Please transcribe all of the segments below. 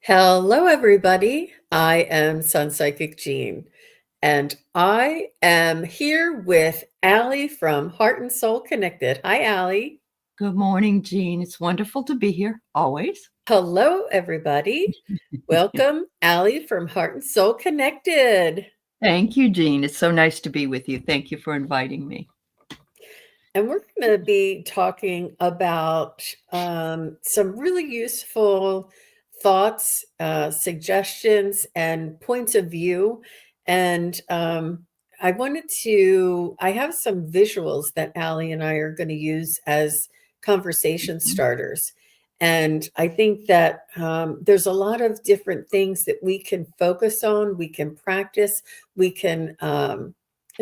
Hello, everybody. I am Sun Psychic Jean, and I am here with Aley from Heart and Soul Connected. Hi, Aley. Good morning, Jean. It's wonderful to be here, always. Hello, everybody. Welcome, Aley from Heart and Soul Connected. Thank you, Jean. It's so nice to be with you. Thank you for inviting me. And we're going to be talking about some really useful thoughts, suggestions, and points of view. And I have some visuals that Aley and I are going to use as conversation starters. And I think that there's a lot of different things that we can focus on, we can practice, we can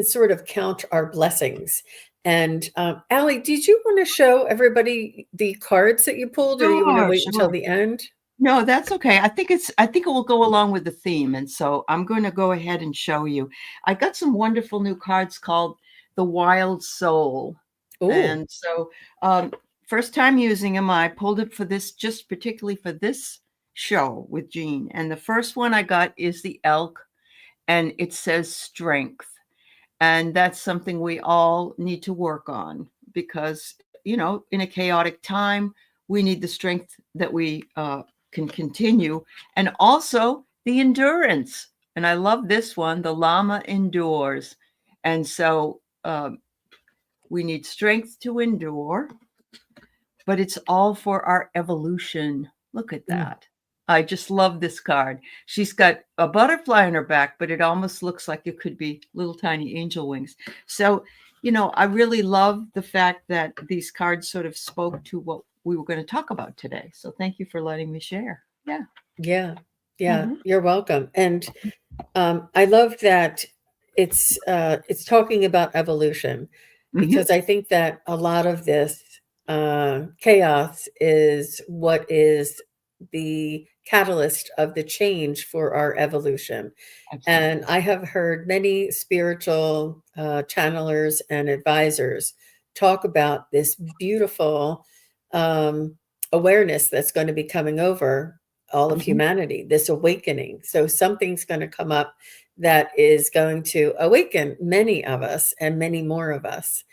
sort of count our blessings. And Aley, did you want to show everybody the cards that you pulled, or you want to Sure, wait until sure. the end? No, that's okay. I think it will go along with the theme. And so I'm going to go ahead and show you. I got some wonderful new cards called the Wild Soul. Oh, And so first time using them, I pulled it for this, just particularly for this show with Jean. And the first one I got is the elk, and it says strength. And that's something we all need to work on because, in a chaotic time, we need the strength that we can continue, and also the endurance. And I love this one, the llama endures. And so we need strength to endure, but it's all for our evolution. Look at that. I just love this card. She's got a butterfly on her back, but it almost looks like it could be little tiny angel wings. So, I really love the fact that these cards sort of spoke to what we were going to talk about today. So thank you for letting me share. Yeah. yeah, yeah. Mhm. You're welcome. And I love that it's talking about evolution, Mhm. because I think that a lot of this chaos is what is the catalyst of the change for our evolution. And Absolutely. I have heard many spiritual channelers and advisors talk about this beautiful um, awareness that's going to be coming over all of Mhm. humanity, this awakening. So something's going to come up that is going to awaken many of us and many more of us.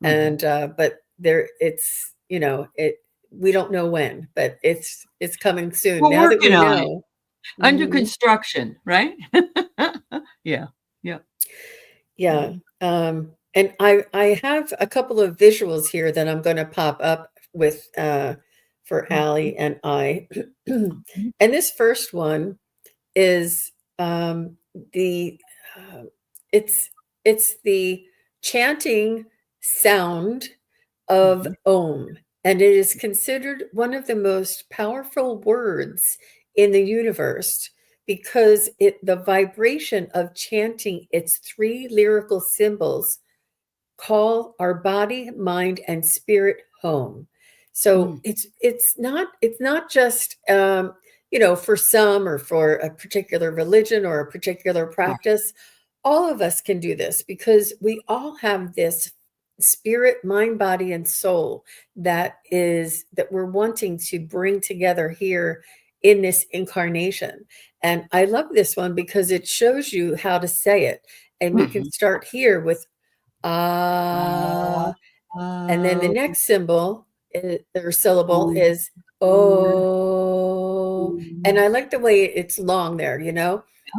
Mhm. And but there, it's it. We don't know when, but it's coming soon. We're Now that working we on it. know. Under Mhm. construction, right? Yeah. Yeah. Yeah. And I have a couple of visuals here that I'm going to pop up with for Mhm. Aley and I. Mhm. And this first one is the uh, it's it's the chanting sound of Mhm. Om, and it is considered one of the most powerful words in the universe because the vibration of chanting its three lyrical symbols call our body, mind, and spirit home. So Mm. it's not just for some or for a particular religion or a particular Right. practice. All of us can do this because we all have this spirit, mind, body, and soul that we're wanting to bring together here in this incarnation. And I love this one because it shows you how to say it. And we can Mhm. start here with ah, and then the Oh. next symbol or syllable is oh. And I like the way it's long there.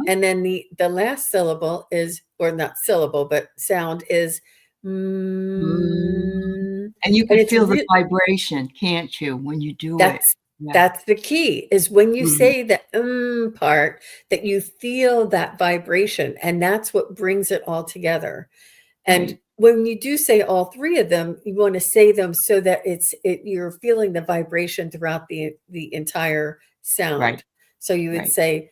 And then the last syllable is, or not syllable, but sound is Mm. mm, And you and could it's feel the real. vibration, can't you, when you do it? That's Yeah. that's the key, is when you Mhm. say the part, that you feel that vibration, and that's what brings it all together. And Right. when you do say all three of them, you want to say them so that you're feeling the vibration throughout the entire Right. sound. So you would Right. say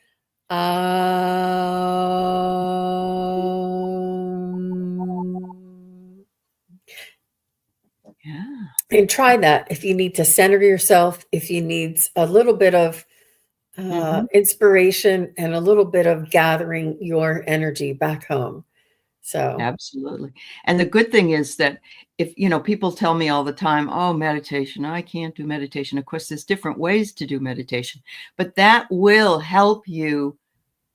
Yeah. and try that if you need to center yourself, if you need a little bit of Mhm. inspiration and a little bit of gathering your energy back home. So, Absolutely. And the good thing is that if, people tell me all the time, oh, meditation, I can't do meditation. Of course, there's different ways to do meditation, but that will help you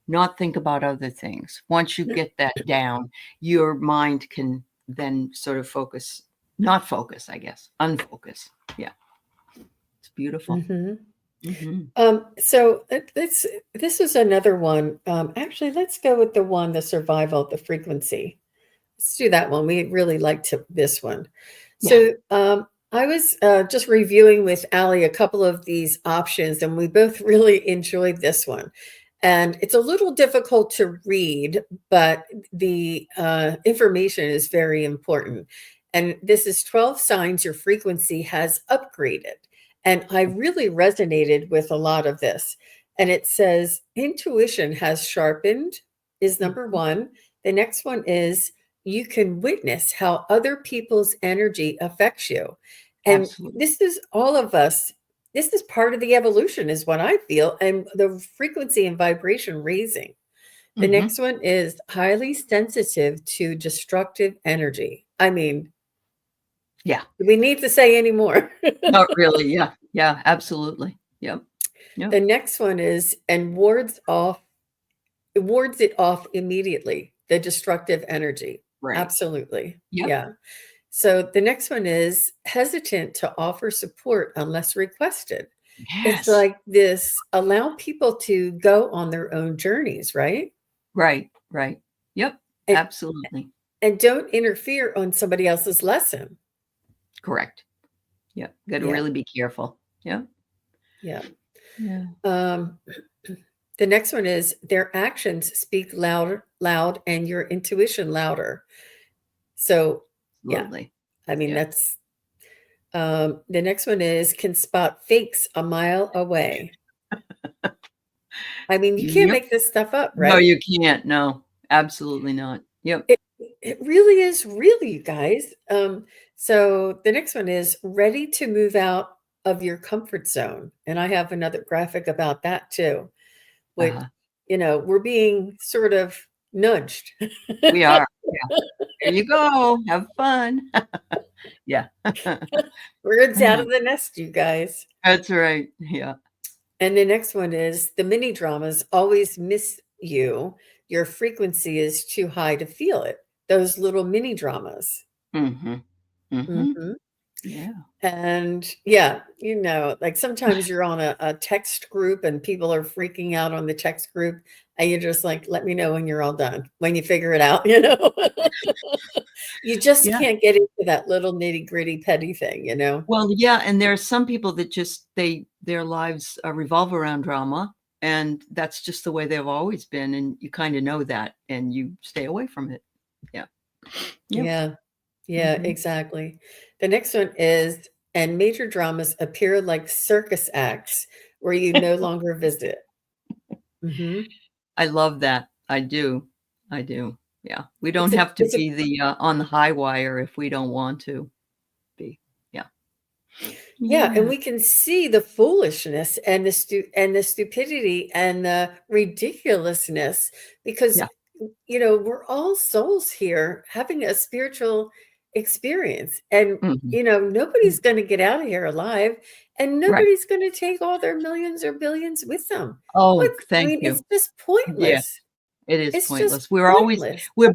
not think about other things. Once you get that down, your mind can then sort of focus, not focus, I guess, unfocus. Yeah. It's beautiful. mhm. Hmm. So this is another one. Actually, let's go with the survival, the frequency. Let's do that one. We really liked this one. Yeah. So I was just reviewing with Aley a couple of these options, and we both really enjoyed this one. And it's a little difficult to read, but the information is very important. And this is 12 signs your frequency has upgraded. And I really resonated with a lot of this. And it says intuition has sharpened, is number Mhm. one. The next one is you can witness how other people's energy affects you. And Absolutely. this is all of us. This is part of the evolution, is what I feel, and the frequency and vibration raising. The Hmm. next one is highly sensitive to destructive energy. I mean, Yeah. do we need to say any more? Not really. Yeah. Yeah. Absolutely. Yep. Yep. The next one is and wards it off immediately, the destructive energy. Right. Absolutely. Yep. Yeah. So the next one is hesitant to offer support unless requested. It's Yes. like this allow people to go on their own journeys, right? Right. Right. Yep. And Absolutely. and don't interfere on somebody else's lesson. Correct. Yep. Got to Yeah. really be careful. Yep. Yeah. Yeah. Um the next one is their actions speak loud and your intuition louder. So, yeah. Absolutely. I mean Yeah. that's the next one is can spot fakes a mile away. I mean, you can't Yep. make this stuff up, No, right? you can't. No, absolutely not. Yep. It really is real, you guys. So the next one is ready to move out of your comfort zone. And I have another graphic about that too, which, Uh-huh. we're being sort of nudged. We are. Yeah. There you go. Have fun. Yeah. Birds out of the nest, you guys. That's right. Yeah. And the next one is the mini dramas always miss you. Your frequency is too high to feel it. Those little mini dramas. Mhm. Mhm. Mhm. Yeah. And yeah, like sometimes you're on a text group and people are freaking out on the text group, and you're just like, let me know when you're all done, when you figure it out. You just Yeah. can't get into that little nitty-gritty petty thing. Well, yeah, and there are some people that just their lives, revolve around drama, and that's just the way they've always been, and you kinda know that, and you stay away from it. Yeah. Yep. Yeah. Yeah, Mhm. exactly. The next one is, and major dramas appear like circus acts where you no longer visit. Mhm. I love that. I do. I do. Yeah. We don't It's a have to it's a be on the high wire if we don't want to be. Yeah. Yeah, and Yeah. we can see the foolishness and the stupidity and the ridiculousness because Yeah. we're all souls here having a spiritual experience, and Mhm. nobody's Mm. going to get out of here alive, and Right. nobody's going to take all their millions or billions with them. What Oh, I thank mean, it's you. just Yeah. pointless. It is It's just pointless. We're always pointless. we're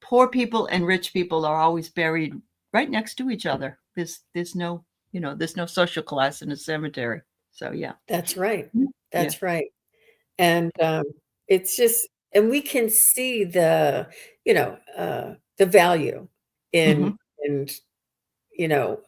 poor people and rich people are always buried right next to each other. There's no, there's no social class in a cemetery. So yeah. That's right. Mm. Yeah. That's right. And, it's just and we can see the value in Mhm. in, you know,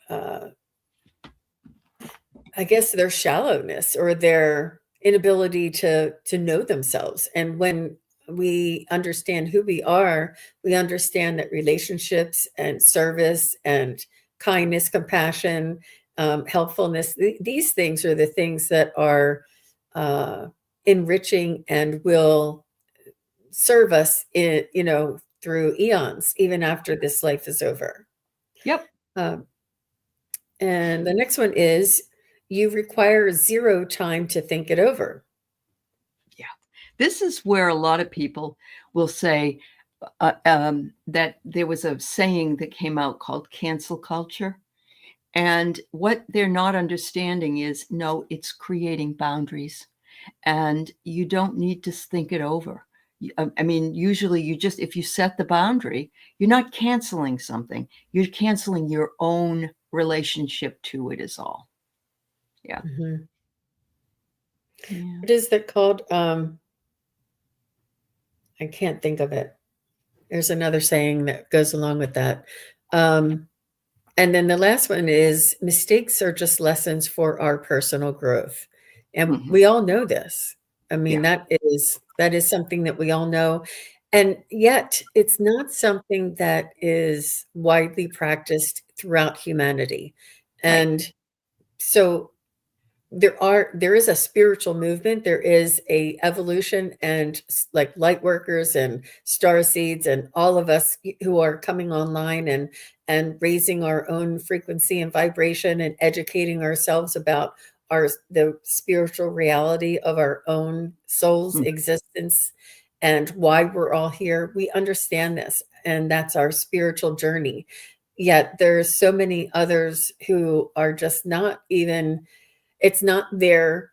I guess their shallowness or their inability to know themselves. And when we understand who we are, we understand that relationships and service and kindness, compassion, helpfulness, these things are the things that are uh, enriching and will serve us through eons, even after this life is over. Yep. Um, and the next one is you require zero time to think it over. Yeah. this is where a lot of people will say that there was a saying that came out called cancel culture. And what they're not understanding is, no, it's creating boundaries, and you don't need to think it over. I mean, usually you just, if you set the boundary, you're not canceling something, you're canceling your own relationship to it is all. Yeah. Mhm. Yeah. What is that called? I can't think of it. There's another saying that goes along with that. Um, and then the last one is mistakes are just lessons for our personal growth. And Mhm. we all know this. I mean, Yeah. that is something that we all know. And yet it's not something that is widely practiced throughout humanity. Right. And so there is a spiritual movement, there is a evolution, and like light workers and star seeds and all of us who are coming online and raising our own frequency and vibration and educating ourselves about the spiritual reality of our own soul's Mm. existence and why we're all here. We understand this, and that's our spiritual journey. Yet there's so many others who are just not even, it's not their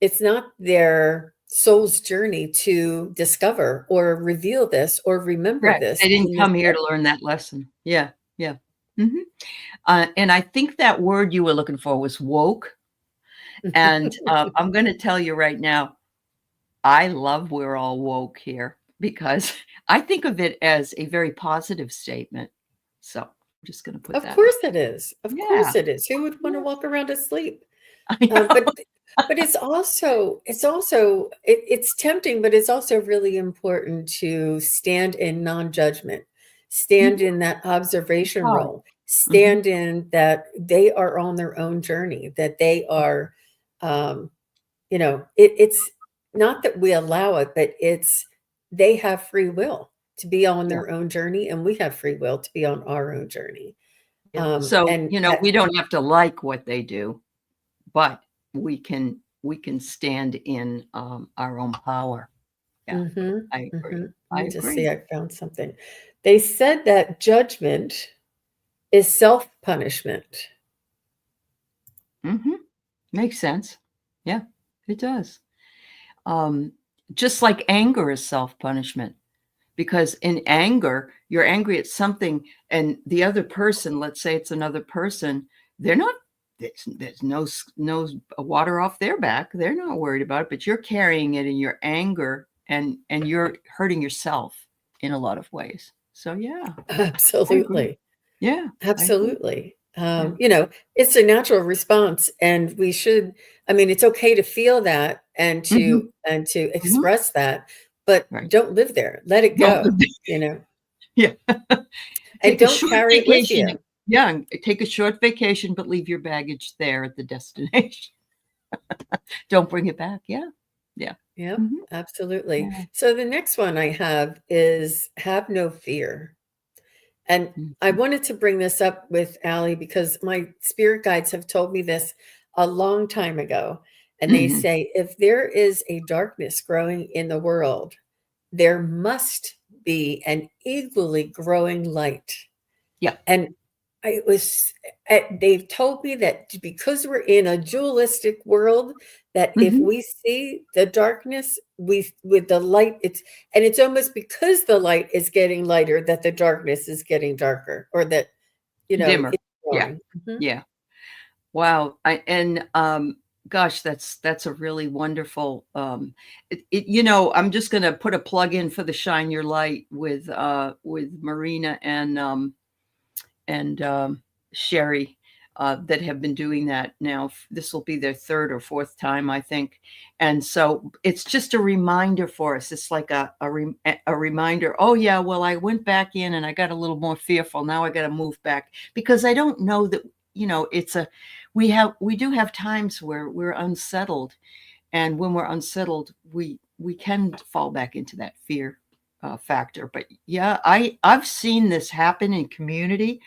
it's not their soul's journey to discover or reveal this or remember Right. this They didn't in this come here to learn that lesson. Yeah. Yeah. Mhm. And I think that word you were looking for was woke. And I'm going to tell you right now, I love we're all woke here because I think of it as a very positive statement. So I'm just going to put Of that out. course it is. Of Yeah. course it is. Who would want to Yeah. walk around asleep? I Um, know. but but it's tempting, but it's also really important to stand in non-judgment, stand Mhm. in that observation Hard. role, Mhm. stand in that they are on their own journey, that they are, um, it's not that we allow it, but it's they have free will to be on Yeah. their own journey, and we have free will to be on our own journey. Yeah. So, And we don't have to like what they do, but we can stand in our own power. Yeah. Mhm, I agree. mhm. Let I me just see, agree. I found something. They said that judgment is self-punishment. Mhm. Makes sense. Yeah, it does. Um, just like anger is self-punishment, because in anger, you're angry at something, and the other person, let's say it's another person, they're not, there's no water off their back. They're not worried about it, but you're carrying it in your anger, and you're hurting yourself in a lot of ways. So yeah, I agree. Absolutely, Yeah, I agree. absolutely. Yeah. It's a natural response, and we should, I mean, it's okay to feel that and to Mhm. and to Mhm. express that, but Right. don't live there. Let it Don't go, you know, yeah. and Take a don't short carry it with vacation. you. Yeah, and take a short vacation, but leave your baggage there at the destination. Don't bring it back. Yeah. Yeah. Yep, Mhm. absolutely. Yeah. So the next one I have is have no fear. And I Mhm. wanted to bring this up with Allie because my spirit guides have told me this a long time ago. And they Mhm. say, if there is a darkness growing in the world, there must be an equally growing light. Yeah. And I was, they've told me that because we're in a dualistic world, that if Mhm. we see the darkness, we with the light, it's almost because the light is getting lighter that the darkness is getting darker, or that Dimmer. it's Yeah. growing. Mhm. Yeah. Wow. Gosh, that's a really wonderful, I'm just gonna put a plug in for the Shine Your Light with Marina and Sherry, that have been doing that now. This will be their third or fourth time, I think. And so it's just a reminder for us. It's like a reminder. Oh yeah, well I went back in and I got a little more fearful. Now I got to move back because I don't know that it's a we do have times where we're unsettled, and when we're unsettled, we can fall back into that fear factor. But yeah, I've seen this happen in community.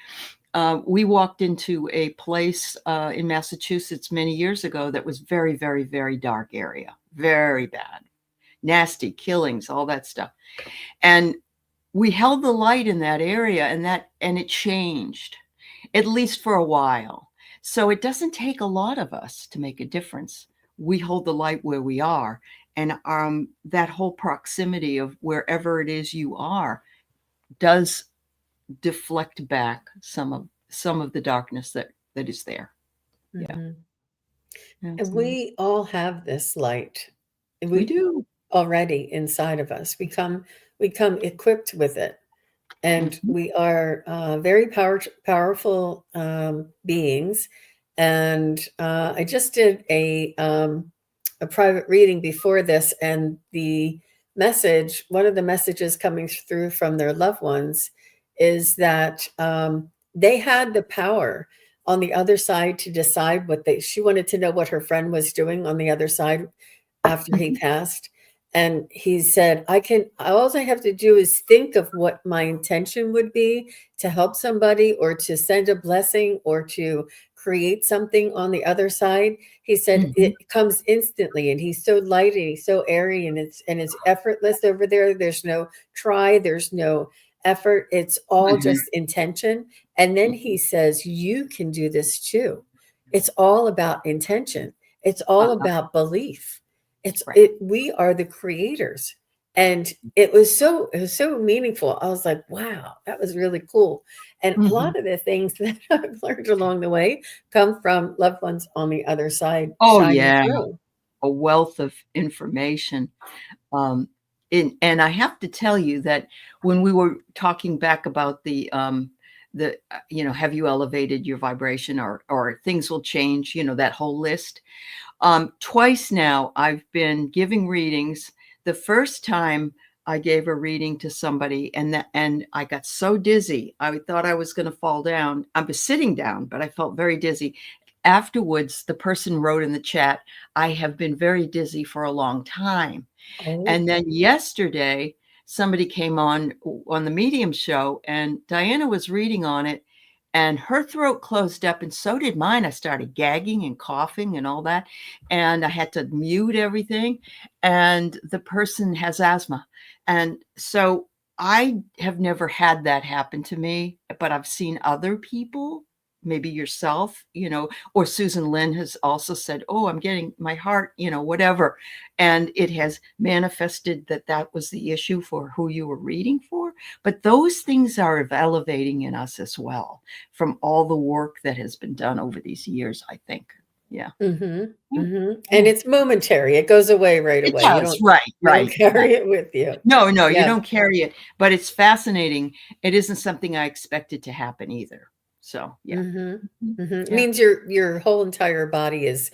We walked into a place in Massachusetts many years ago that was very, very, very dark area, very bad. nasty killings, all that stuff. And we held the light in that area, and it changed, at least for a while. So it doesn't take a lot of us to make a difference. We hold the light where we are, and that whole proximity of wherever it is you are does deflect back some of the darkness that is there. Yeah. Mhm. And Absolutely. we all have this light. We We do. already inside of us. We come equipped with it. And Mhm. we are very powerful beings. And I just did a private reading before this, and one of the messages coming through from their loved ones is that they had the power on the other side to decide she wanted to know what her friend was doing on the other side after he Mhm. passed. And he said, all I have to do is think of what my intention would be to help somebody or to send a blessing or to create something on the other side. He said Mhm. it comes instantly, and he's so light and he's so airy, and it's effortless over there. There's no try, there's no effort. It's all Mhm. just intention. And then he Mhm. says, you can do this too. It's all about intention. It's all Uh-huh. about belief. Right. We are the creators. And it was so meaningful. I was like, wow, that was really cool. And a Mhm. lot of the things that I've learned along the way come from loved ones on the other side Oh, shining yeah. through. A wealth of information. Um, and I have to tell you that when we were talking back about have you elevated your vibration, or things will change, that whole list. Twice now I've been giving readings. The first time I gave a reading to somebody, and I got so dizzy. I thought I was going to fall down. I was sitting down, but I felt very dizzy. Afterwards, the person wrote in the chat, "I have been very dizzy for a long time." Oh, And then yesterday, somebody came on the Medium show, and Diana was reading on it, and her throat closed up, and so did mine. I started gagging and coughing and all that, and I had to mute everything. And the person has asthma, and so I have never had that happen to me, but I've seen other people, maybe yourself, or Susan Lynn has also said, "Oh, I'm getting my heart, whatever." And it has manifested that was the issue for who you were reading for. But those things are elevating in us as well, from all the work that has been done over these years, I think. Yeah. mhm, Yeah. mhm. And Yeah. it's momentary. It goes away right It away. does. Right. You don't Right. Yeah. carry it with you. No, no, you Yeah. don't carry it, but it's fascinating. It isn't something I expected to happen either. So, yeah. Mhm, Mhm. mhm. It Yeah. means your whole entire body is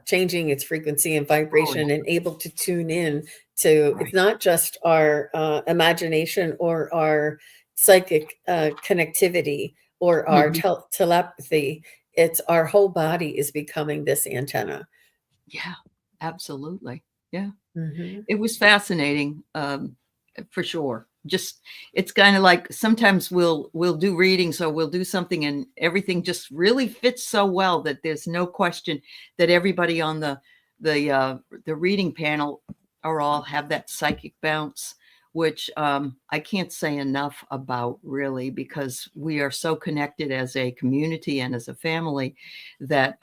changing its frequency and Oh, vibration and able to tune in to it's right. not just our imagination or our psychic connectivity or our Mhm. telepathy. It's our whole body is becoming this antenna. Yeah, absolutely. Yeah. Mhm. It was fascinating, for sure. Just it's kind of like sometimes we'll do readings, or we'll do something, and everything just really fits so well that there's no question that everybody on the reading panel are all have that psychic bounce, which I can't say enough about, really, because we are so connected as a community and as a family that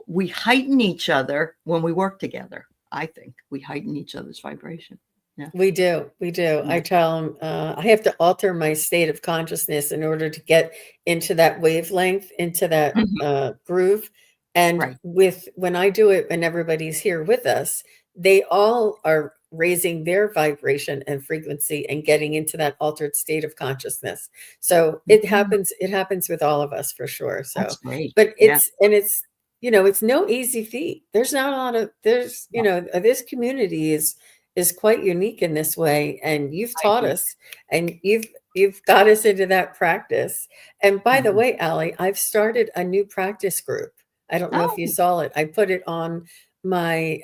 we heighten each other when we work together. I think we heighten each other's vibration. Yeah. We do, we do. Yeah. I tell them I have to alter my state of consciousness in order to get into that wavelength, into that Mhm. groove. And Right. when I do it, and everybody's here with us, they all are raising their vibration and frequency and getting into that altered state of consciousness. So Mhm. it happens with all of us for sure. That's So, great. but Yeah. it's no easy feat. There's not a lot of there's No, this community is quite unique in this way, and you've I taught agree. us, and you've got us into that practice. And by the Mhm. way, Allie, I've started a new practice group. I don't know if you Oh, saw it. I put it on my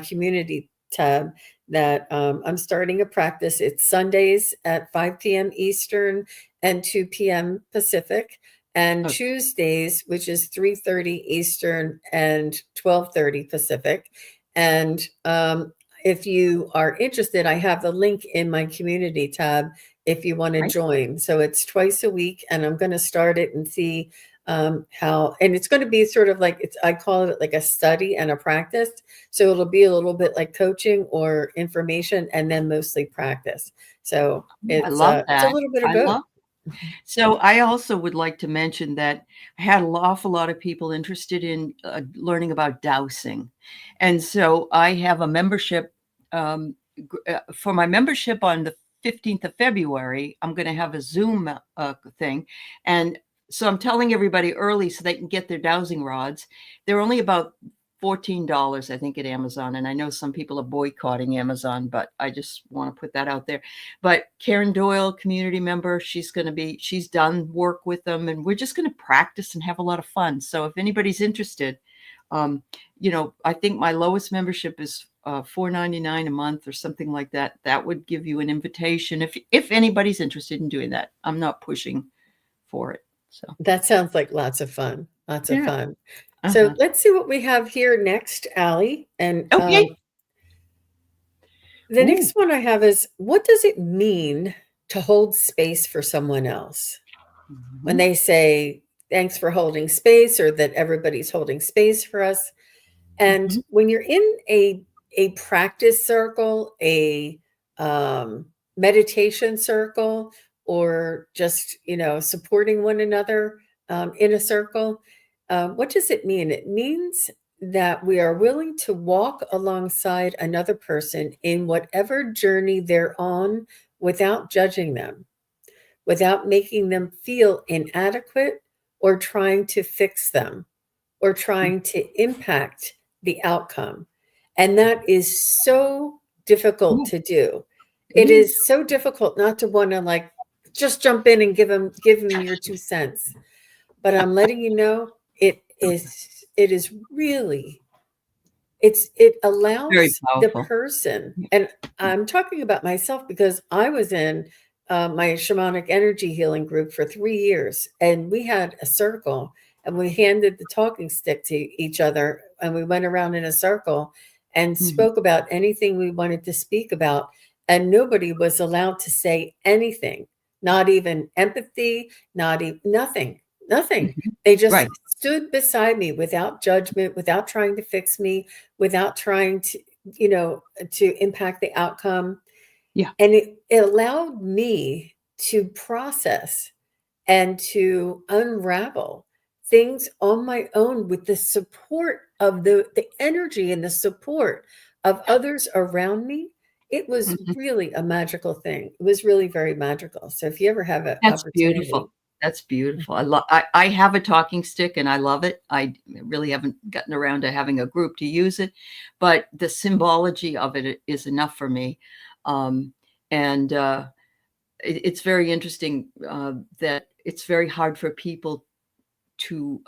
community tab that I'm starting a practice. It's Sundays at 5 p.m. Eastern and 2 p.m. Pacific, and okay. Tuesdays, which is 3:30 Eastern and 12:30 Pacific. And if you are interested, I have the link in my community tab if you want to Right. join. So it's twice a week, and I'm going to start it and see how, and it's going to be sort of like, I call it like a study and a practice. So it'll be a little bit like coaching or information, and then mostly practice. So I love it's a that. little bit of I both. love. So I also would like to mention that I had an awful lot of people interested in learning about dowsing. And so I have a membership. For my membership on the 15th of February, I'm going to have a Zoom thing. And so I'm telling everybody early so they can get their dowsing rods. They're only about $14, I think, at Amazon. And I know some people are boycotting Amazon, but I just want to put that out there. But Karen Doyle, community member, she's done work with them, and we're just going to practice and have a lot of fun. So if anybody's interested, I think my lowest membership is $4.99 a month or something like that. That would give you an invitation if anybody's interested in doing that. I'm not pushing for it. So That sounds like lots of fun. Lots of yeah. fun. So Uh-huh. let's see what we have here next, Allie. And Okay. the Ooh. next one I have is, what does it mean to hold space for someone else? When Mhm. they say, thanks for holding space, or that everybody's holding space for us. And Mhm. when you're in a practice circle, a meditation circle, or just supporting one another in a circle, what does it mean? It means that we are willing to walk alongside another person in whatever journey they're on without judging them, without making them feel inadequate or trying to fix them or trying to impact the outcome. And that is so difficult Ooh, to do. it It is. is so difficult not to want to like just jump in and give them your 2 cents. But I'm letting you know, it is really, it Very allows the powerful. person, Yeah. and I'm talking about myself because I was in my shamanic energy healing group for 3 years, and we had a circle, and we handed the talking stick to each other, and we went around in a circle and Mhm. spoke about anything we wanted to speak about, and nobody was allowed to say anything, not even empathy, not even nothing, nothing. Mhm. They just Right. stood beside me without judgment, without trying to fix me, without trying to impact the outcome. Yeah. And it allowed me to process and to unravel things on my own with the support of the energy and the support of others around me. It was Mhm. really a magical thing. It was really very magical. So if you ever have an That's beautiful. opportunity. That's beautiful. I have a talking stick and I love it. I really haven't gotten around to having a group to use it, but the symbology of it is enough for me. Um, and it's very interesting that it's very hard for people to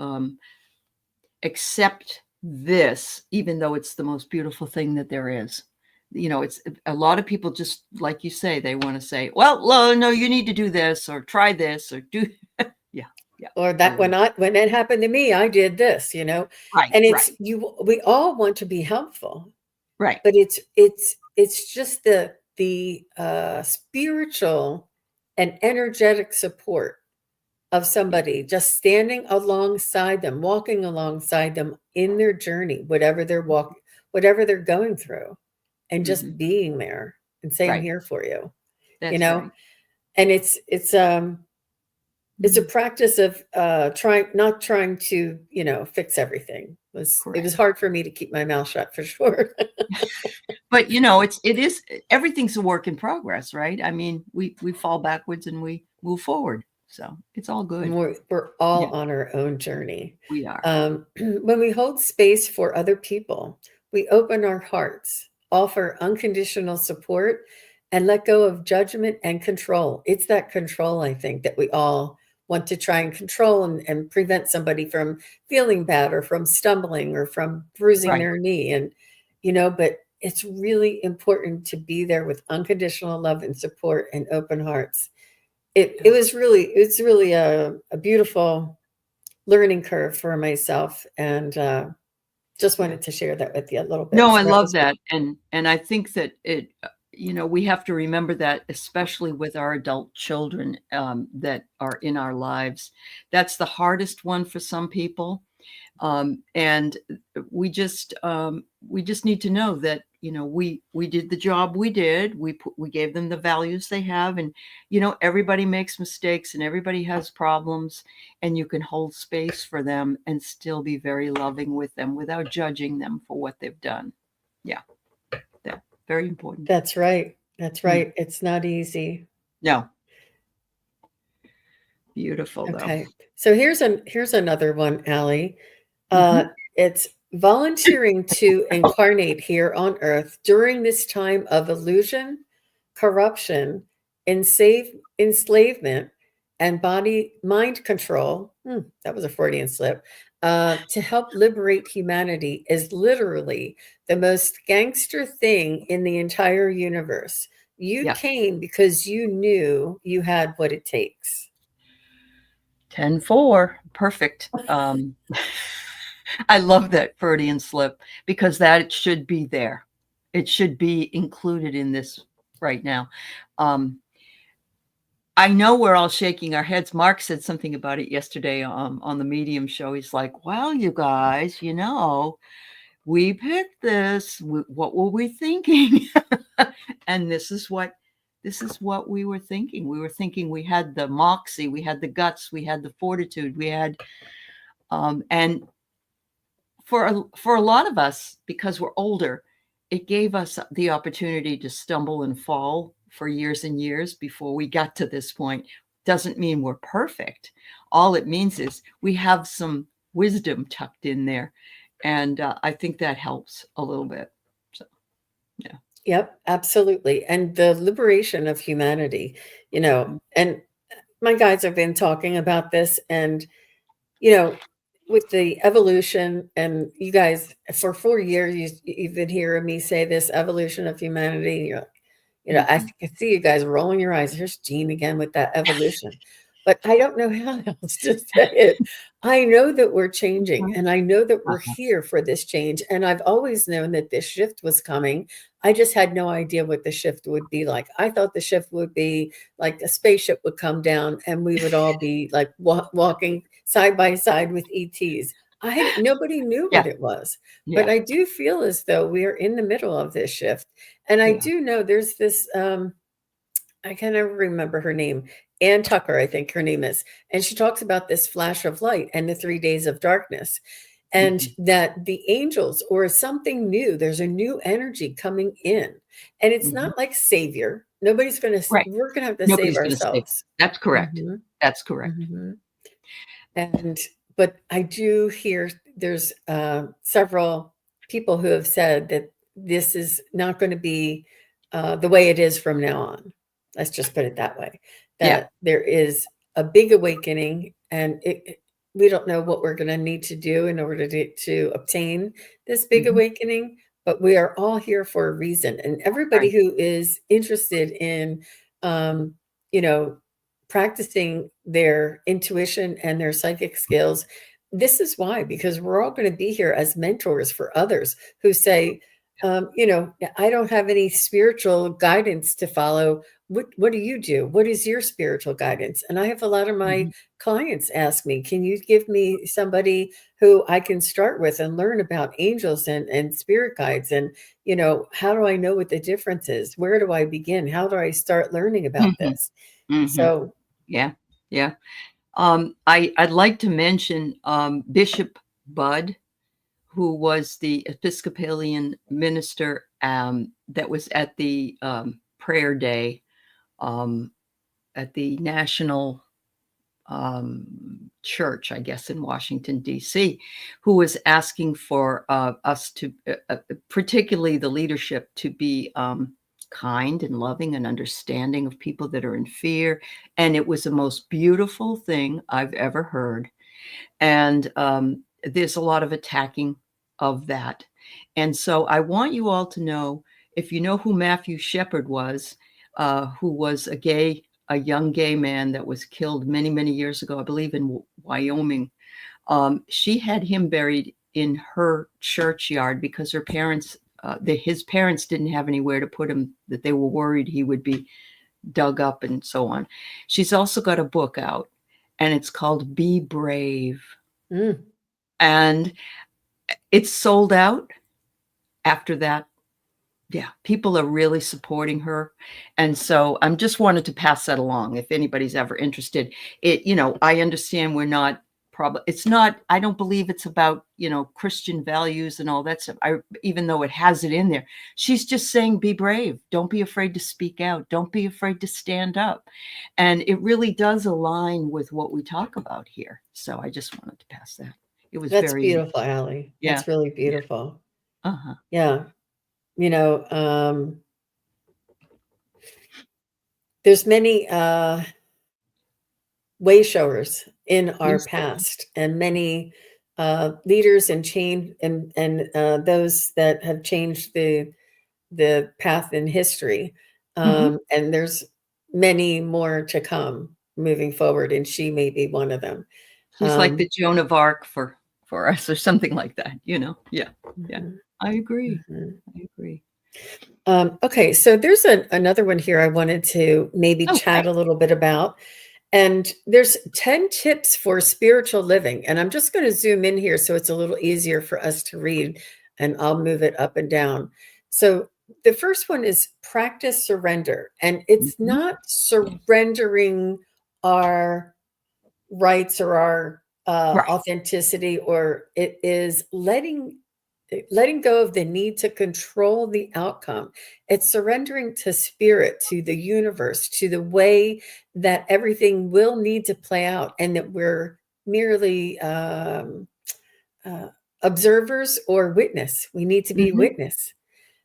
accept this, even though it's the most beautiful thing that there is. It's a lot of people, just like you say, they want to say, well, no, you need to do this or try this or do. Yeah, yeah. Or I that love. when that happened to me, I did this. Right, And right, we all want to be helpful, right. but it's just the spiritual and energetic support of Yeah. somebody, just standing alongside them, walking alongside them in their journey, whatever they're going through, and Hmm. just being there and saying, Right. here for you, you That's know? right. And it's a Mhm. practice of not trying to fix everything. It was Correct. hard for me to keep my mouth shut, for sure. But it is everything's a work in progress, right? I mean, we fall backwards and we move forward. So it's all good. We're all Yeah, on our own journey. we are. When we hold space for other people, we open our hearts, offer unconditional support, and let go of judgment and control. It's that control, I think, that we all want to try and control, and prevent somebody from feeling bad, or from stumbling, or from bruising Right. their knee. But it's really important to be there with unconditional love and support and open hearts. It's really a beautiful learning curve for myself, and Just Yeah. wanted to share that with you a little bit. No, I So that love was good. that, and I think that it, we have to remember that, especially with our adult children, that are in our lives. That's the hardest one for some people, and we just need to know that, we did the job we did. We gave them the values they have, and everybody makes mistakes and everybody has problems, and you can hold space for them and still be very loving with them without judging them for what they've done. Yeah, that very important. That's right. That's Mm. right. It's not easy. No, beautiful though. Okay. So here's another one, Allie. Uh, Hmm. it's volunteering to incarnate here on earth during this time of illusion, corruption, enslavement, and body mind control. That was a Freudian slip. To help liberate humanity is literally the most gangster thing in the entire universe. You Yeah, came because you knew you had what it takes. 10-4, perfect. I love that Freudian slip because that should be there. It should be included in this right now. Um, I know we're all shaking our heads. Mark said something about it yesterday, on the Medium show. He's like, "Well, you guys, we picked this. What were we thinking?" And this is what we were thinking. We were thinking we had the moxie, we had the guts, we had the fortitude, we had, and for a lot of us, because we're older, it gave us the opportunity to stumble and fall for years and years before we got to this point. Doesn't mean we're perfect. All it means is we have some wisdom tucked in there, and I think that helps a little bit. So, yeah. Yep, absolutely. And the liberation of humanity, Mm. and my guys have been talking about this, and you know, with the evolution, and you guys for 4 years, you've been hearing me say this evolution of humanity. And I Mhm. can see you guys rolling your eyes. Here's Gene again with that evolution. But I don't know how else to say it. I know that we're changing, Mhm. and I know that we're Uh-huh. here for this change. And I've always known that this shift was coming. I just had no idea what the shift would be like. I thought the shift would be like a spaceship would come down and we would all be like walking side by side with ETs. Nobody knew Yeah, what it was, but yeah, I do feel as though we are in the middle of this shift. And I yeah. do know there's this I can never remember her name. Ann Tucker, I think her name is. And she talks about this flash of light and the 3 days of darkness, and Mhm. that the angels or something new, there's a new energy coming in. And it's Mhm. not like savior. Nobody's going to, Right. we're going to have to save Nobody's gonna save. ourselves. That's correct. Hmm. That's correct. Hmm. And but I do hear there's several people who have said that this is not going to be the way it is from now on. Let's just put it that way. Yeah. That there is a big awakening, and we don't know what we're going to need to do in order to obtain this big Mhm. awakening. But we are all here for a reason, and everybody Right. who is interested in, um, you know, practicing their intuition and their psychic skills. This is why, because we're all going to be here as mentors for others who say, I don't have any spiritual guidance to follow. What do you do? What is your spiritual guidance? And I have a lot of my Mhm. clients ask me, can you give me somebody who I can start with and learn about angels and spirit guides? And, how do I know what the difference is? Where do I begin? How do I start learning about Mhm. this? Mhm. So Yeah. Yeah. I'd like to mention, Bishop Budd, who was the Episcopalian minister, that was at the, prayer day, um, at the National, church, I guess, in Washington, D.C., who was asking for, us to, particularly the leadership, to be, kind and loving and understanding of people that are in fear. And it was the most beautiful thing I've ever heard. And there's a lot of attacking of that. And so I want you all to know, if you know who Matthew Shepard was, who was a young gay man that was killed many, many years ago, I believe in Wyoming. She had him buried in her churchyard because his parents didn't have anywhere to put him, that they were worried he would be dug up and so on. She's also got a book out, and it's called Be Brave. Mm. And it's sold out after that. Yeah, people are really supporting her. And so I'm just wanted to pass that along if anybody's ever interested. I understand we're not it's not, I don't believe it's about, Christian values and all that stuff. Even though it has it in there, she's just saying, be brave. Don't be afraid to speak out. Don't be afraid to stand up. And it really does align with what we talk about here. So I just wanted to pass that. It was That's very, beautiful, Aley. yeah, That's really yeah. beautiful. Uh-huh. Yeah. There's many way showers in our Yes. past, and many leaders and change and those that have changed the path in history. Mhm. And there's many more to come moving forward, and she may be one of them. She's like the Joan of Arc for us or something like that, Yeah. Yeah. Mhm, I agree. mhm. I agree. Okay, so there's another one here I wanted to maybe Okay. chat a little bit about. And there's 10 tips for spiritual living. And I'm just going to zoom in here so it's a little easier for us to read, and I'll move it up and down. So the first one is practice surrender. And it's Mhm. not surrendering our rights or our Right. authenticity, or it is letting go of the need to control the outcome. It's surrendering to spirit, to the universe, to the way that everything will need to play out, and that we're merely uh, observers or witness. We need to be Mhm. witness.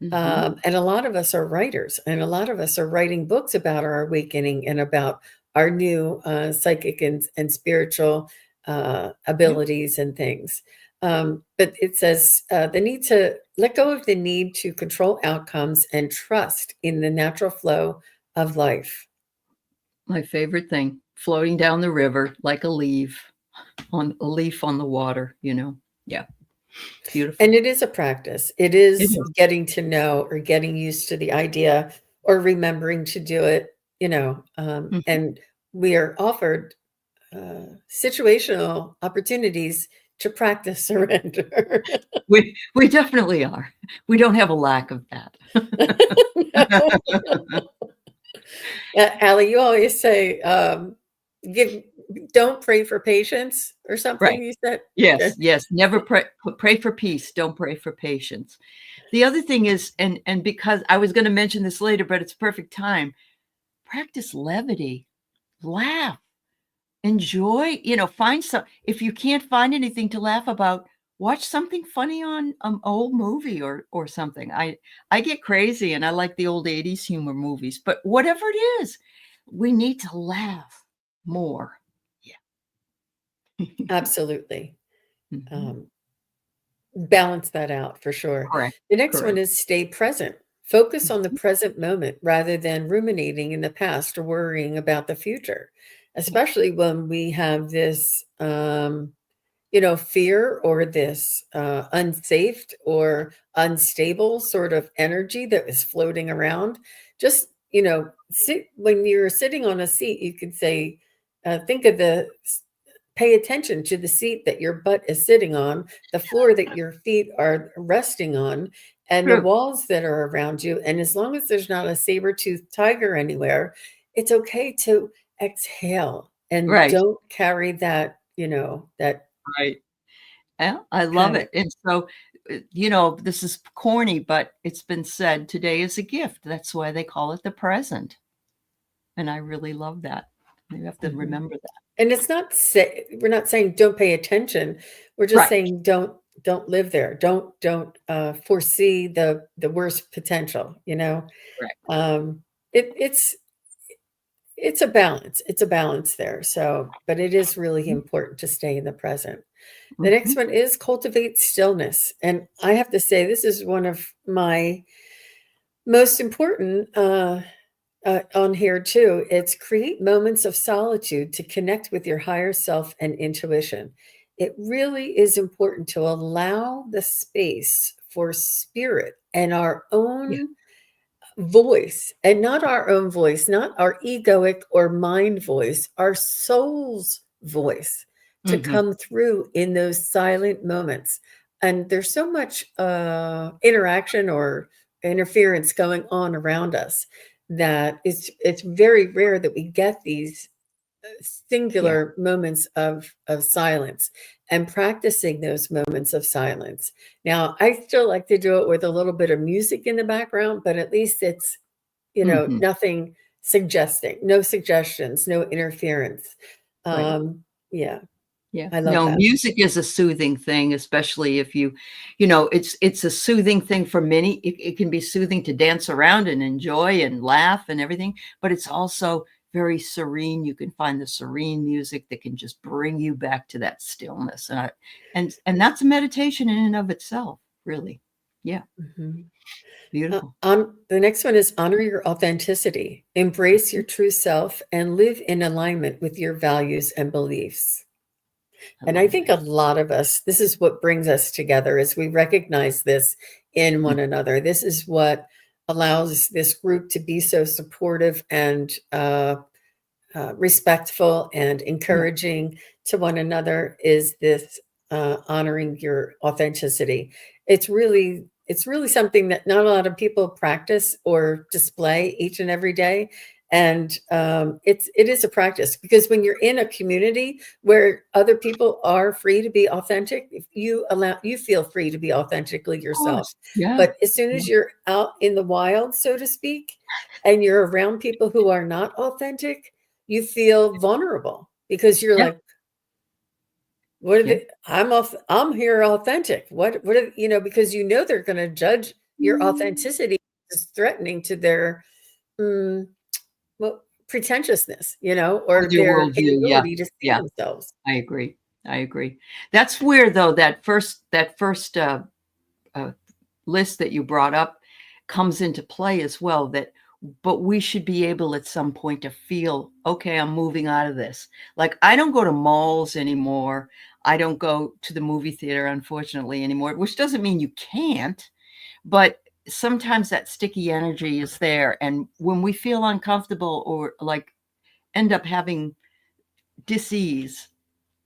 Mhm. And a lot of us are writers, and a lot of us are writing books about our awakening and about our new psychic and spiritual Yeah. abilities and things. But it says the need to let go of the need to control outcomes and trust in the natural flow of life. My favorite thing, floating down the river like a leaf on the water. Yeah. And Beautiful. it is a practice. It It is is. getting to know or getting used to the idea or remembering to do it. Mhm. And we are offered situational opportunities to practice surrender. We definitely are. We don't have a lack of that. No. Allie, you always say, give, don't pray for patience or something Right. you said. Okay. Yes, yes. Never pray for peace. Don't pray for patience. The other thing is, and because I was going to mention this later, but it's perfect time. Practice levity. Laugh. Enjoy. Find some. If you can't find anything to laugh about, watch something funny on an old movie or something. I get crazy and I like the old '80s humor movies. But whatever it is, we need to laugh more. Yeah. Absolutely. Mhm. Um, Balance that out for sure. Correct. The next one Correct. is stay present. Focus on the Mhm. present moment rather than ruminating in the past or worrying about the future, Yeah. especially when we have this, fear or this unsafe or unstable sort of energy that is floating around. Just, sit when you're sitting on a seat, you could say, think of pay attention to the seat that your butt is sitting on, the floor that your feet are resting on, and the True. walls that are around you. And as long as there's not a saber-toothed tiger anywhere, it's okay to exhale and Right. don't carry that Right. Yeah, I love panic. it. And so, this is corny, but it's been said today is a gift. That's why they call it the present. And I really love that. You have to Mhm. remember that. And it's not we're not saying don't pay attention. We're just Right. saying don't live there. Don't foresee the worst potential. Right. Um, it's a balance. It's a balance there. So, but it is really Mhm. important to stay in the present. The next Mhm. one is cultivate stillness. And I have to say, this is one of my most important on here too. It's create moments of solitude to connect with your higher self and intuition. it really is important to allow the space for spirit and our Yeah. own voice, and not our own voice, not our egoic or mind voice, our soul's voice to Hmm. come through in those silent moments. And there's so much interaction or interference going on around us that it's very rare that we get these Yeah. singular moments of silence, and practicing those moments of silence. Now, I still like to do it with a little bit of music in the background, but at least it's, Hmm. nothing suggesting, no suggestions, no interference. Right. Um, yeah, Yeah. I love No, that. music is a soothing thing, especially if it's a soothing thing for many. It can be soothing to dance around and enjoy and laugh and everything, but it's also very serene. You can find the serene music that can just bring you back to that stillness. And that's a meditation in and of itself, really. Yeah. Mhm. Beautiful. The next one is honor your authenticity, embrace your true self, and live in alignment with your values and beliefs. I And I love think that. a lot of us, this is what brings us together, is we recognize this in Mm. one another. This is what allows this group to be so supportive and respectful and Yeah. encouraging to one another, is this honoring your authenticity. It's really something that not a lot of people practice or display each and every day. And it is a practice, because when you're in a community where other people are free to be authentic, if you feel free to be authentically Of yourself. course. Yeah. But as soon Yeah. as you're out in the wild, so to speak, and you're around people who are not authentic, you feel vulnerable, because you're Yeah. like, what are Yeah. the I'm here authentic. What are, because they're going to judge your authenticity as threatening to their mm, well, pretentiousness, With or your their worldview. Yeah. inability to see Yeah. themselves. I agree. I agree. That's where, though, that first uh, list that you brought up comes into play as well. But we should be able at some point to feel, okay, I'm moving out of this. Like, I don't go to malls anymore. I don't go to the movie theater, unfortunately, anymore, which doesn't mean you can't, but sometimes that sticky energy is there. And when we feel uncomfortable or like end up having dis-ease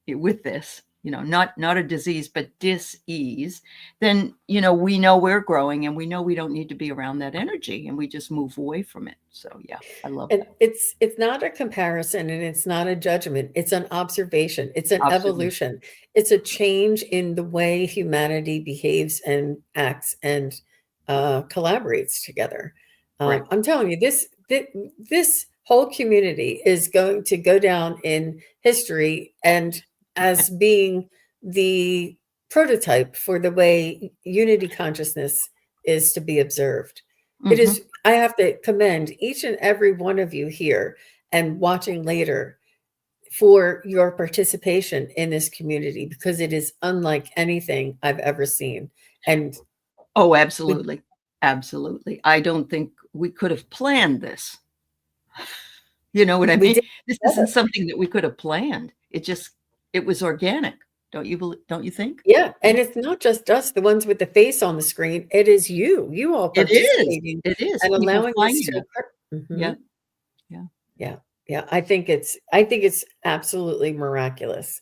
with this, not a disease, but dis-ease, then, we know we're growing and we know we don't need to be around that energy and we just move away from it. So yeah, I love And that. it's not a comparison, and it's not a judgment. It's an observation. It's an Observation. evolution. It's a change in the way humanity behaves and acts and collaborates together. Right. I'm telling you, this whole community is going to go down in history and as being the prototype for the way unity consciousness is to be observed. It Hmm. is, I have to commend each and every one of you here and watching later for your participation in this community, because it is unlike anything I've ever seen. And Oh, we absolutely. Absolutely. I don't think we could have planned this. You know what I we mean? did This it isn't together. something that we could have planned. It was organic. Don't you think? Yeah, Yeah. and it's not just us, the ones with the face on the screen. It is you all It is. participating It is. and People allowing this finding to it. occur. Yeah. Mhm. Yeah. Yeah, yeah. I think it's absolutely miraculous.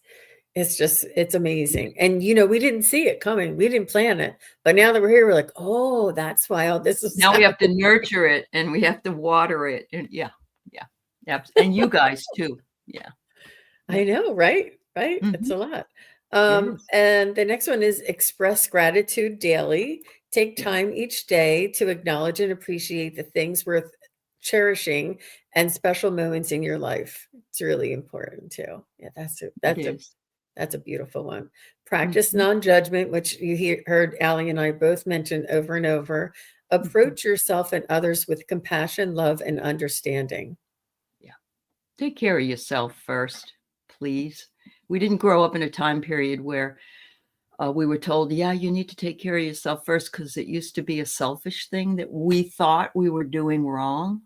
It's amazing. And we didn't see it coming. We didn't plan it. But now that we're here, we're like, oh, that's why all this is Now we have to happening. nurture it and we have to water it. And yeah, yeah, yeah. And you guys too. Yeah, I yeah. know, right? Right? It's Hmm. a lot. It is. And the next one is express gratitude daily. Take Yeah, time each day to acknowledge and appreciate the things worth cherishing and special moments in your life. It's really important too. Yeah, that's a it that's a is. that's a beautiful one. Practice Hmm. non-judgment, which heard Allie and I both mention over and over. Hmm. Approach yourself and others with compassion, love, and understanding. Yeah. Take care of yourself first, please. We didn't grow up in a time period where we were told, yeah, you need to take care of yourself first because it used to be a selfish thing that we thought we were doing wrong.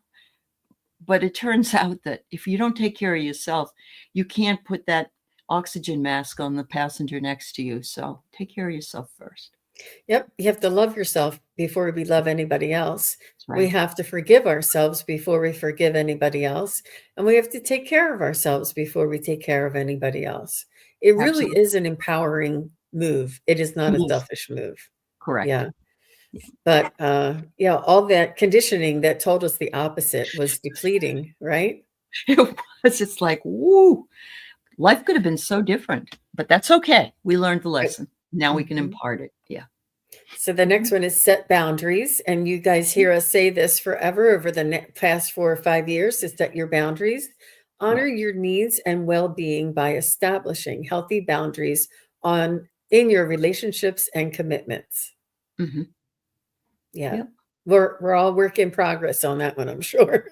But it turns out that if you don't take care of yourself, you can't put that oxygen mask on the passenger next to you. So take care of yourself first. Yep, you have to love yourself before we love anybody else. That's We right. have to forgive ourselves before we forgive anybody else, and we have to take care of ourselves before we take care of anybody else. It really Absolutely. is an empowering move. It is not It a is. selfish move. Correct. Yeah. But, yeah, all that conditioning that told us the opposite was depleting, right? It was just like, woo, life could have been so different, but that's okay. We learned the Right. lesson. Now we can Mhm. impart it. Yeah. So the next Mhm. one is set boundaries, and you guys hear us say this forever over the past 4 or 5 years to set your boundaries. Yeah. Honor your needs and well-being by establishing healthy boundaries on in your relationships and commitments. Hmm. Yeah. Yep. We're all work in progress on that one, I'm sure.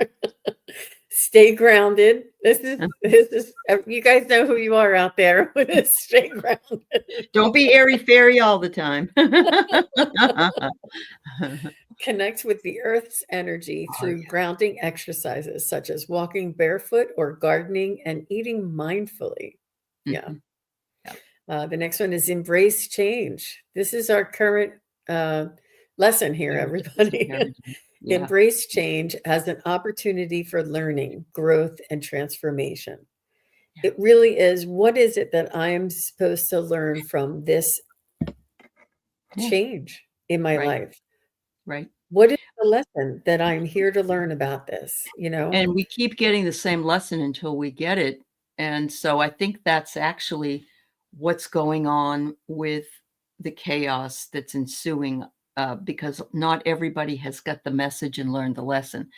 Stay grounded. This is you guys know who you are out there. Stay grounded. Don't be airy fairy all the time. Connect with the earth's energy Oh, through yeah. grounding exercises such as walking barefoot or gardening and eating mindfully. Yeah. Mhm. Yeah. The next one is embrace change. This is our current uh, lesson here, everybody. Parenting. Yeah. Embrace change as an opportunity for learning, growth, and transformation. Yeah. It really is. What is it that I am supposed to learn from this Yeah. change in my Right. life? Right. What is the lesson that I'm here to learn about this? And we keep getting the same lesson until we get it. And so I think that's actually what's going on with the chaos that's ensuing, because not everybody has got the message and learned the lesson.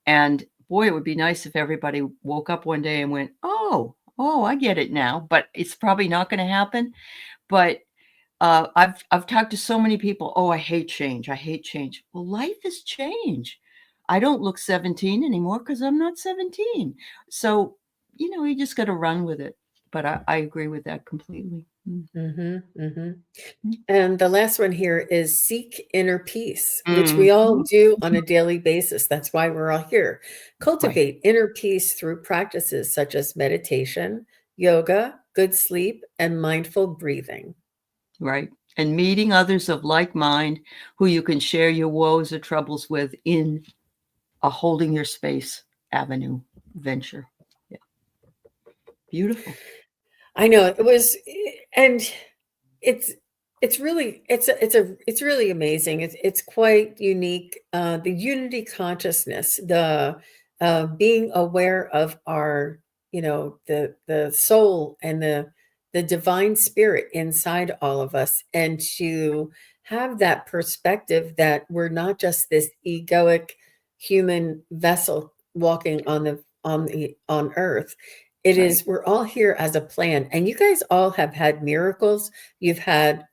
And boy, it would be nice if everybody woke up one day and went, oh, I get it now. But it's probably not going to happen. But I've talked to so many people, "Oh, I hate change. I hate change." Well, life is change. I don't look 17 anymore because 'cause I'm not 17. So, you just gotta run with it. But I agree with that completely. Mm. Mhm, mhm. Mm. And the last one here is seek inner peace, which we Mhm. all do on a daily basis. That's why we're all here. Right, Cultivate inner peace through practices such as meditation, yoga, good sleep, and mindful breathing. right. And meeting others of like mind who you can share your woes or troubles with in a holding your space avenue venture. Yeah, beautiful. I know it was, and it's it's really amazing. It's quite unique. The unity consciousness, the being aware of our, the soul and the divine spirit inside all of us, and to have that perspective that we're not just this egoic human vessel walking on earth. It Right. is, we're all here as a plan, and you guys all have had miracles. You've I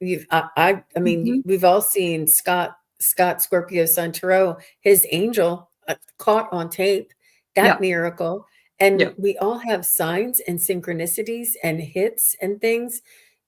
mean, Mhm. we've all seen Scott Scorpio Santoro, his angel, caught on tape, that Yeah, miracle, yeah, and we all have signs and synchronicities and hits and things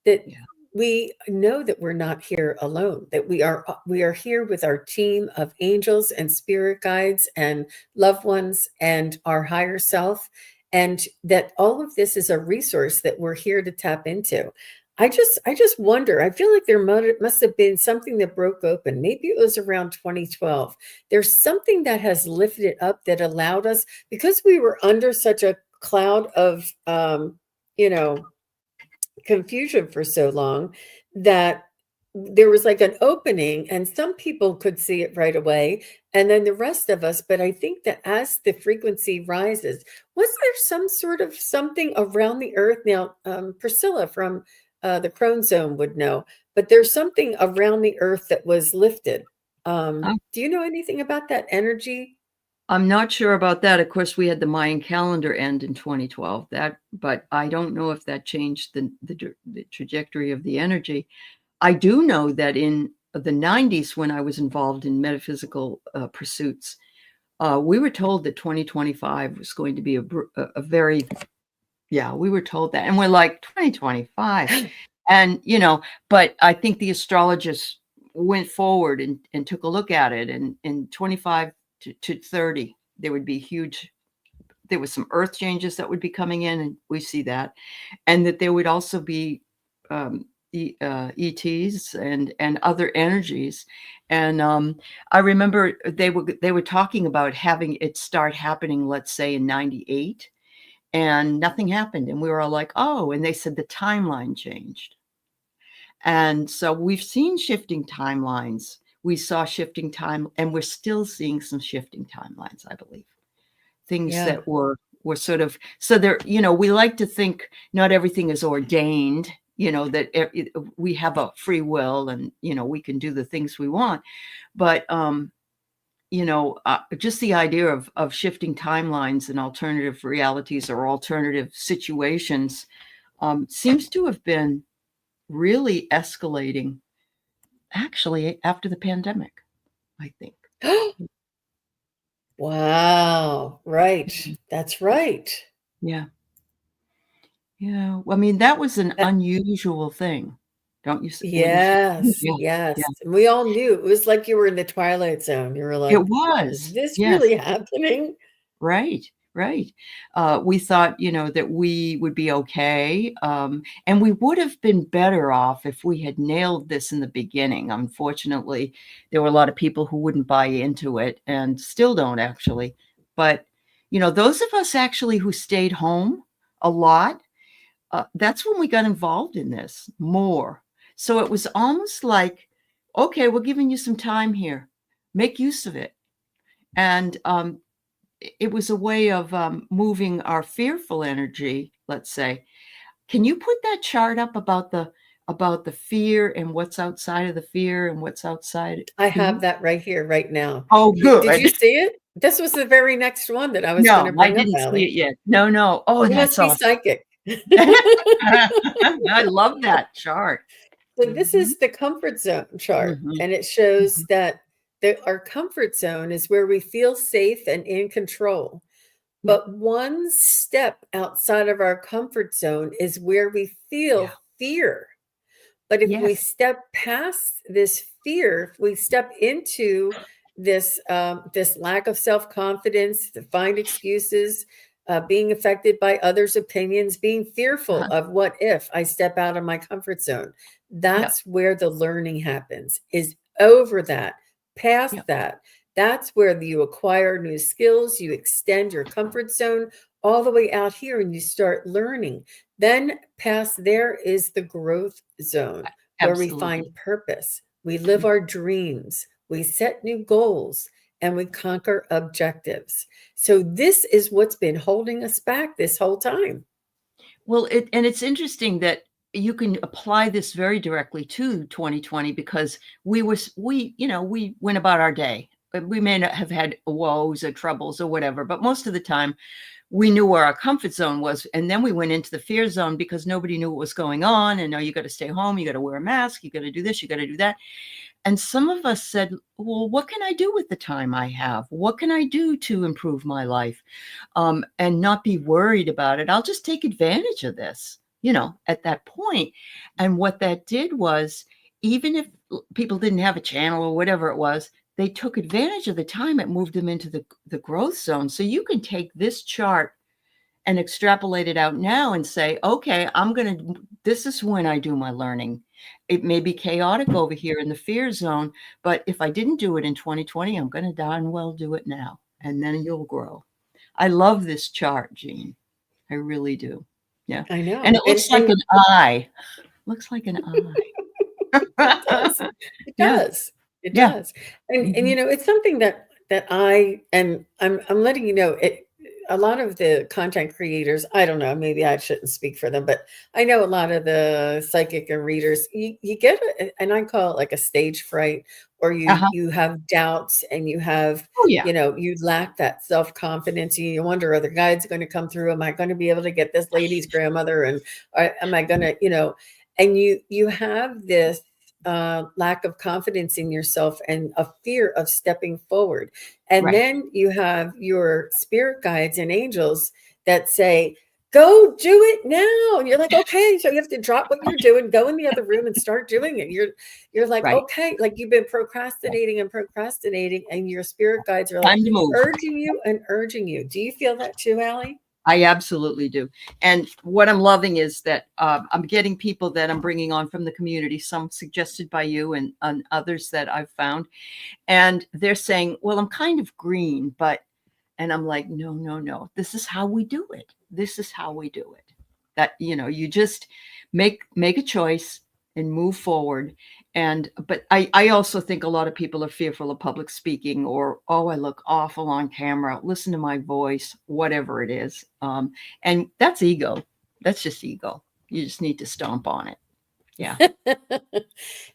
that yeah. we know that we're not here alone, that we are here with our team of angels and spirit guides and loved ones and our higher self, and that all of this is a resource that we're here to tap into. I just wonder. I feel like there must have been something that broke open. Maybe it was around 2012. There's something that has lifted up that allowed us, because we were under such a cloud of you know confusion for so long, that there was like an opening, and some people could see it right away, and then the rest of us. But I think that as the frequency rises, was there some sort of something around the earth now? Priscilla from the Crone Zone would know, but there's something around the earth that was lifted. Do you know anything about that energy? I'm not sure about that. Of course, we had the Mayan calendar end in 2012. But I don't know if that changed the trajectory of the energy. I do know that in the 90s, when I was involved in metaphysical pursuits, we were told that 2025 was going to be a very, yeah, we were told that. And we're like, 2025. And, but I think the astrologers went forward and took a look at it. And in 25 to 30, there would be huge there was some earth changes that would be coming in, and we see that, and that there would also be ETs and other energies. And I remember they were talking about having it start happening, let's say in '98, and nothing happened, and we were all like, oh, and they said the timeline changed. And so we've seen shifting timelines. We saw shifting time, and we're still seeing some shifting timelines, I believe. Things Yeah. that were sort of, so there, we like to think not everything is ordained, that we have a free will, and we can do the things we want. But just the idea of shifting timelines and alternative realities or alternative situations seems to have been really escalating, actually, after the pandemic, I think. Wow. Right. Mhm. That's right. Yeah. Yeah. Well, I mean, that was an That unusual thing. Don't you wouldn't you? Yes, Yeah. yes, Yeah. and we all knew. It was like you were in the twilight zone. You were It like, "Is was. this Yes. really happening?" Right, right. We thought, that we would be okay, and we would have been better off if we had nailed this in the beginning. Unfortunately, there were a lot of people who wouldn't buy into it and still don't actually. But, those of us actually who stayed home a lot, that's when we got involved in this more. So it was almost like, okay, we're giving you some time here. Make use of it. And it was a way of moving our fearful energy, let's say. Can you put that chart up about the fear and what's outside of the fear and what's outside? I Can have you? that right here, right now. Oh, Did you good. see it? This was the very next one that I was No, gonna I bring up, didn't see Aley. it yet. No, no. Oh, You that's must be awesome. psychic. I love that chart. So this Mhm, is the comfort zone chart, mhm, and it shows mhm. that our comfort zone is where we feel safe and in control. Yeah, But one step outside of our comfort zone is where we yeah. feel fear. But if we Yes. step past this fear, if we step into this lack of self confidence, to find excuses, being affected by others' opinions, being fearful Uh-huh. of what if I step out of my comfort zone, Yeah, that's where the learning happens. Is over that, past yeah. that. That's where you acquire new skills. You extend your comfort zone all the way out here, and you start learning. Then past there is the growth zone where we find Absolutely. purpose. We live Yeah. our dreams. We set new goals and we conquer objectives. So this is what's been holding us back this whole time. Well, it's interesting that you can apply this very directly to 2020 because we went about our day. We may not have had woes or troubles or whatever, but most of the time we knew where our comfort zone was. And then we went into the fear zone because nobody knew what was going on. And now you got to stay home, you got to wear a mask, you got to do this, you got to do that. And some of us said, well, what can I do with the time I have? What can I do to improve my life? And not be worried about it. I'll just take advantage of this, at that point. And what that did was, even if people didn't have a channel or whatever it was, they took advantage of the time. It moved them into the growth zone. So you can take this chart and extrapolate it out now and say, okay, this is when I do my learning. It may be chaotic over here in the fear zone, but if I didn't do it in 2020, I'm going to darn well do it now. And then you'll grow. I love this chart, Jean. I really do. Yeah. I And know. it looks like And an eye. Looks like an it eye. does. It Yeah. does. It Yeah. does. And Mhm. it's something that I and I'm letting you know it a lot of the content creators, I don't know, maybe I shouldn't speak for them, but I know a lot of the psychic and readers, you get and I call it like a stage fright, or Uh-huh. you have doubts and you have, Oh, yeah. you lack that self-confidence. You wonder, are the guides going to come through? Am I going to be able to get this lady's grandmother? And am I going to, and you have this lack of confidence in yourself and a fear of stepping forward. And Right. then you have your spirit guides and angels that say, go do it now. And you're like, okay. So you have to drop what you're doing, go in the other room and start doing it. You're like, Right. okay, like you've been Yeah. procrastinating, and your spirit guides are like Time to move. urging you and urging you. Do you feel that too, Aley? I absolutely do. And what I'm loving is that I'm getting people that I'm bringing on from the community, some suggested by you and others that I've found. And they're saying, well, I'm kind of green, but, and I'm like, no, no, no, this is how we do it. This is how we do it. That, you just make a choice and move forward. And but I also think a lot of people are fearful of public speaking, or, oh, I look awful on camera, listen to my voice, whatever it is. And that's ego. That's just ego. You just need to stomp on it. Yeah.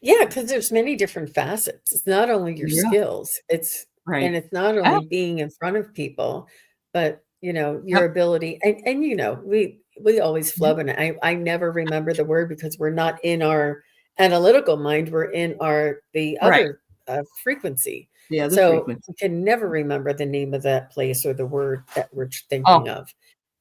Yeah, because there's many different facets. It's not only your Yeah. skills, Right. it's not Ah, only being in front of people, but your yep. ability, and we always Mhm. flub, and I never remember the word because we're not in our analytical mind, we're in the Right. other frequency. The other So frequency. we can never remember the name of that place or the word that we're thinking Oh, of.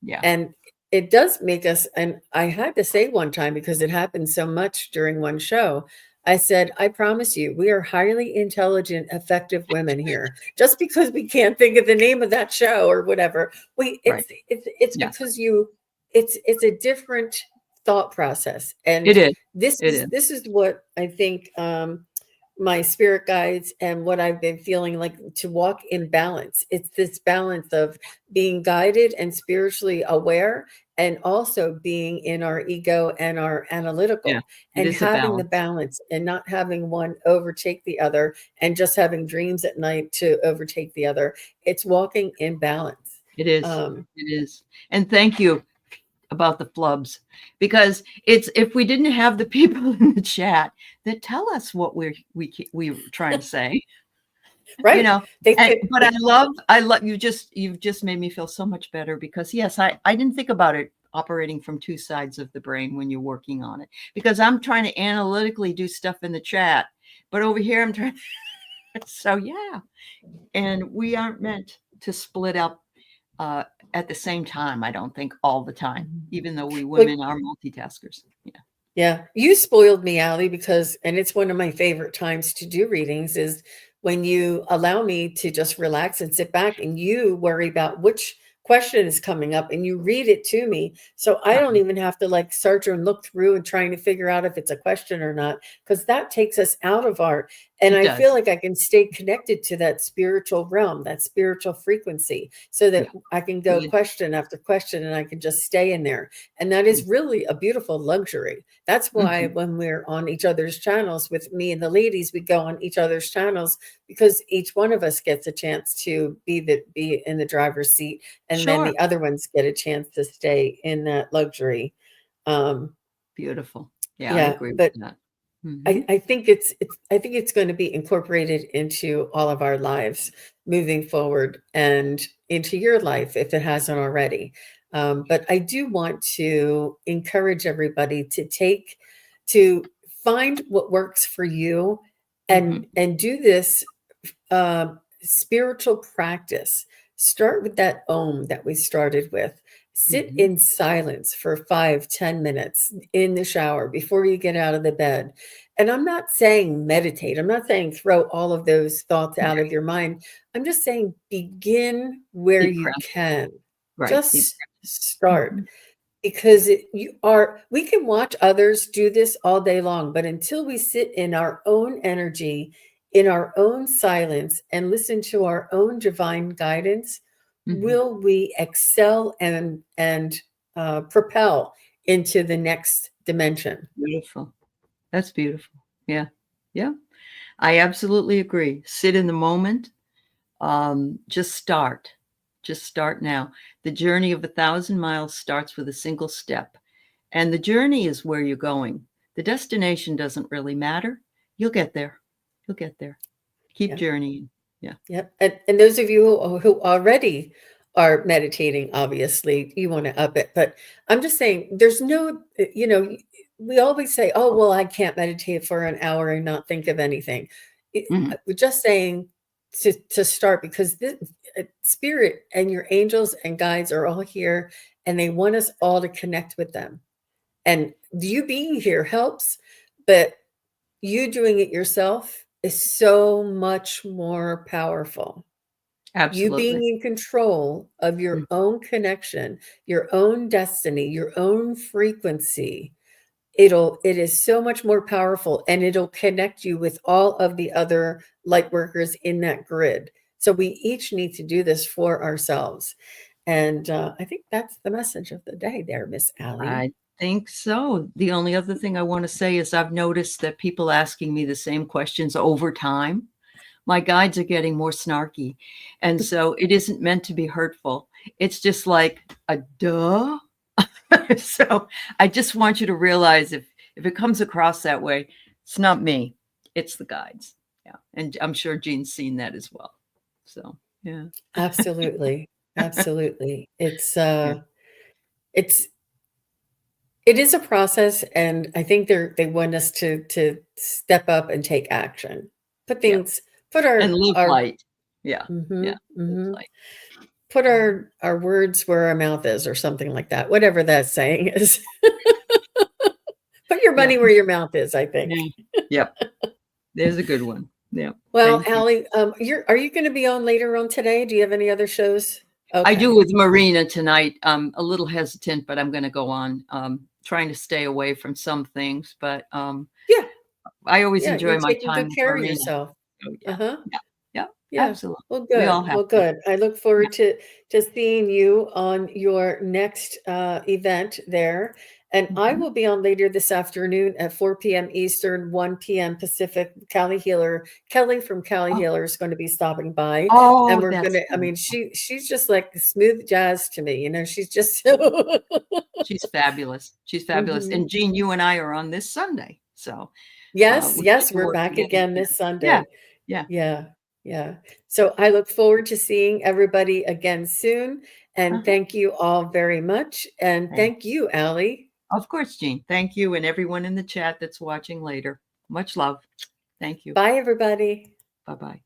yeah. And it does make us, and I had to say one time because it happened so much during one show. I said, I promise you, we are highly intelligent, effective women here. Just because we can't think of the name of that show or whatever, we Right. it's Yeah. because it's a different thought process. It And is. It is. this is what I think my spirit guides and what I've been feeling like to walk in balance. It's this balance of being guided and spiritually aware, and also being in our ego and our Yeah. analytical, It and is a having the balance. balance and not having one overtake the other, and just having dreams at night to overtake the other. It's walking in balance. It is. Um, It is. And thank you about the flubs, because it's, if we didn't have the people in the chat that tell us what we were trying to say, you right. know. They And could, but I love you've just made me feel so much better, because yes, I didn't think about it operating from two sides of the brain when you're working on it, because I'm trying to analytically do stuff in the chat, but over here I'm trying. So yeah, and we aren't meant to split up uh, at the same time. I don't think all the time, even though we well, women are multitaskers. Yeah. yeah, you spoiled me, Allie, because, and it's one of my favorite times to do readings is when you allow me to just relax and sit back, and you worry about which question is coming up and you read it to me. So I don't Uh-huh. even have to like search and look through and trying to figure out if it's a question or not, because that takes us out of art. And It I feel does. like I can stay connected to that spiritual realm, that spiritual frequency, so Yeah. that I can go Good. question after question and I can just stay in there. And that is really a beautiful luxury. That's why Mm-hmm. when we're on each other's channels with me and the ladies, we go on each other's channels, because each one of us gets a chance to be in the driver's seat, and then Sure. the other ones get a chance to stay in that luxury. Um, Beautiful. Yeah, I yeah, agree with but that. Hmm. I think I think it's going to be incorporated into all of our lives moving forward, and into your life if it hasn't already. But I do want to encourage everybody to find what works for you, Hmm. and do this spiritual practice. Start with that Om that we started with. Sit Hmm. in silence for 5, 10 minutes in the shower before you get out of the bed. And I'm not saying meditate. I'm not saying throw all of those thoughts out of your mind. I'm just saying begin where Deep you breath. can. Right. Deep Just breath. start, Hmm. because we can watch others do this all day long, but until we sit in our own energy, in our own silence, and listen to our own divine guidance, Hmm. will we excel and propel into the next dimension. Beautiful. That's beautiful. Yeah. Yeah. I absolutely agree. Sit in the moment. Just start. Just start now. The journey of 1,000 miles starts with a single step. And the journey is where you're going. The destination doesn't really matter. You'll get there. You'll get there. Keep Yeah. journeying. Yeah. Yep. And those of you who already are meditating, obviously you want to up it. But I'm just saying, there's no, we always say, oh, well, I can't meditate for an hour and not think of anything. Mhm. We're just saying to start, because spirit and your angels and guides are all here, and they want us all to connect with them. And you being here helps, but you doing it yourself is so much more powerful. You being Absolutely. in control of your Mm. own connection, your own destiny, your own frequency, it is so much more powerful, and it'll connect you with all of the other light workers in that grid. So we each need to do this for ourselves. And I think that's the message of the day there, Miss Aley. I think so. The only other thing I want to say is I've noticed that people asking me the same questions over time, my guides are getting more snarky. And so it isn't meant to be hurtful. It's just like a duh. So I just want you to realize if it comes across that way, it's not me, it's the guides. Yeah. And I'm sure Jean's seen that as well. So yeah. Absolutely. Absolutely. Yeah. It's it is a process, and I think they want us to step up and take action. Put Yeah. things put And live our light. Yeah. Yeah. mhm, Live mhm. light. Put our words where our mouth is, or something like that, whatever that saying is. Put your Yeah. money where your mouth is, I think. Yeah. Yep. There's a good one. Yeah. Well, Thank you. Aley, are you gonna be on later on today? Do you have any other shows? I do Okay. with Marina tonight. I'm a little hesitant, but I'm going to go on. Trying to stay away from some things, but Yeah, I always yeah, you're enjoy my taking time good with care of Marina. yourself. Oh yeah, Uh-huh. yeah, yeah. Yeah. Absolutely. Well, We all good. have Well, to. good. I look Yeah. forward to seeing you on your next event there. And I Mhm. will be on later this afternoon at 4 p.m. Eastern, 1 p.m. Pacific. Kelly from Cali Oh, Healer is going to be stopping by. And oh, we're that's gonna, I nice. mean, she's just like smooth jazz to me, she's just so She's fabulous. She's fabulous. Mhm. And Jean, you and I are on this Sunday, so Yes, we get yes, to we're work back together again again. this Yeah, Sunday. yeah. Yeah, yeah. So I look forward to seeing everybody again soon. And Uh-huh. thank you all very much. And Thank. thank you, Aley. Of course, Jean. Thank you, and everyone in the chat that's watching later. Much love. Thank you. Bye, everybody. Bye bye.